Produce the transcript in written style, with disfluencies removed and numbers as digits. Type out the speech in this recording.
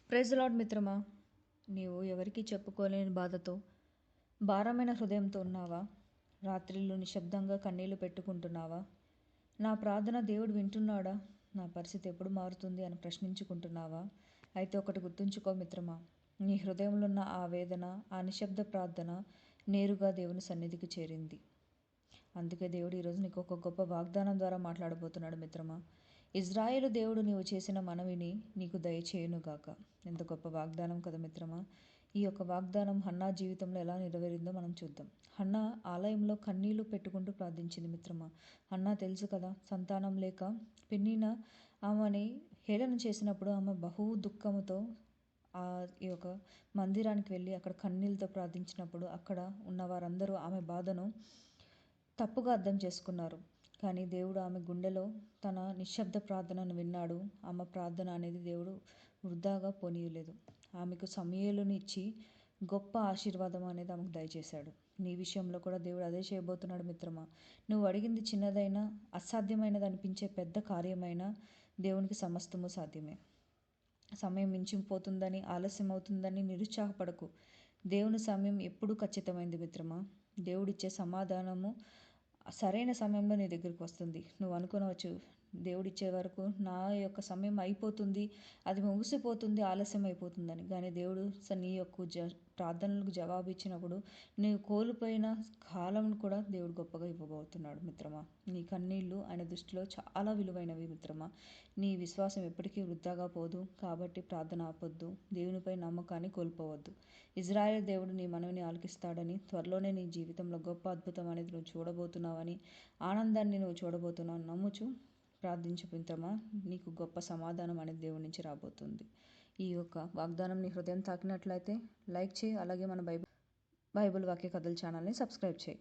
Praise the lord మిత్రమా, నీవు ఎవరికీ చెప్పుకోలేని బాధతో భారమైన హృదయంతో ఉన్నావా? రాత్రిళ్ళు నిశ్శబ్దంగా కన్నీళ్లు పెట్టుకుంటున్నావా? నా ప్రార్థన దేవుడు వింటున్నాడా? నా పరిస్థితి ఎప్పుడు మారుతుంది అని ప్రశ్నించుకుంటున్నావా? అయితే ఒకటి గుర్తుంచుకో మిత్రమా, నీ హృదయంలో ఉన్న ఆ వేదన, ఆ నిశ్శబ్ద ప్రార్థన నేరుగా దేవుని సన్నిధికి చేరింది. అందుకే దేవుడు ఈరోజు నీకు ఒక గొప్ప వాగ్దానం ద్వారా మాట్లాడబోతున్నాడు మిత్రమా. ఇజ్రాయేలు దేవుడు నీవు చేసిన మనవిని నీకు దయచేయునుగాక. ఎంత గొప్ప వాగ్దానం కదా మిత్రమా. ఈ యొక్క వాగ్దానం హన్నా జీవితంలో ఎలా నెరవేరిందో మనం చూద్దాం. హన్నా ఆలయంలో కన్నీళ్లు పెట్టుకుంటూ ప్రార్థించింది మిత్రమా. హన్నా తెలుసు కదా, సంతానం లేక పెన్నీన ఆమెని హేళన చేసినప్పుడు ఆమె బహు దుఃఖముతో ఈ యొక్క మందిరానికి వెళ్ళి అక్కడ కన్నీళ్ళతో ప్రార్థించినప్పుడు అక్కడ ఉన్న వారందరూ ఆమె బాధను తప్పుగా అర్థం చేసుకున్నారు. కానీ దేవుడు ఆమె గుండెలో తన నిశ్శబ్ద ప్రార్థనను విన్నాడు. ఆమె ప్రార్థన అనేది దేవుడు వృధాగా పోనీయలేదు. ఆమెకు సమూయేలును ఇచ్చి గొప్ప ఆశీర్వాదం అనేది ఆమెకు దయచేశాడు. నీ విషయంలో కూడా దేవుడు అదే చేయబోతున్నాడు మిత్రమా. నువ్వు అడిగింది చిన్నదైనా, అసాధ్యమైనది అనిపించే పెద్ద కార్యమైనా దేవునికి సమస్తము సాధ్యమే. సమయం మించిపోతుందని, ఆలస్యం అవుతుందని నిరుత్సాహపడకు. దేవుని సమయం ఎప్పుడూ ఖచ్చితమైంది మిత్రమా. దేవుడిచ్చే సమాధానము సరైన సమయంలో నీ దగ్గరికి వస్తుంది. నువ్వు అనుకోవచ్చు, దేవుడిచ్చే వరకు నా యొక్క సమయం అయిపోతుంది, అది ముగిసిపోతుంది, ఆలస్యం అయిపోతుందని. కానీ దేవుడు నీ యొక్క ప్రార్థనలకు జవాబు ఇచ్చినప్పుడు నీవు కోల్పోయిన కాలం కూడా దేవుడు గొప్పగా ఇవ్వబోతున్నాడు మిత్రమా. నీ కన్నీళ్ళు ఆయన దృష్టిలో చాలా విలువైనవి మిత్రమా. నీ విశ్వాసం ఎప్పటికీ వృధాగా పోదు. కాబట్టి ప్రార్థన ఆపొద్దు, దేవునిపై నమ్మకాన్ని కోల్పోవద్దు. ఇజ్రాయేల్ దేవుడు నీ మనవిని ఆలకిస్తాడని, త్వరలోనే నీ జీవితంలో గొప్ప అద్భుతం అనేది నువ్వు చూడబోతున్నావని, ఆనందాన్ని నువ్వు చూడబోతున్నావు నమ్ముచు ప్రార్థించు మిత్రమా. నీకు గొప్ప సమాధానం అనేది దేవుడి నుంచి రాబోతుంది. ఈ యొక్క వాగ్దానం నీ హృదయం తాకినట్లయితే లైక్ చేయి. అలాగే మన బైబిల్ వాక్య కథల ఛానల్ని సబ్స్క్రైబ్ చేయి.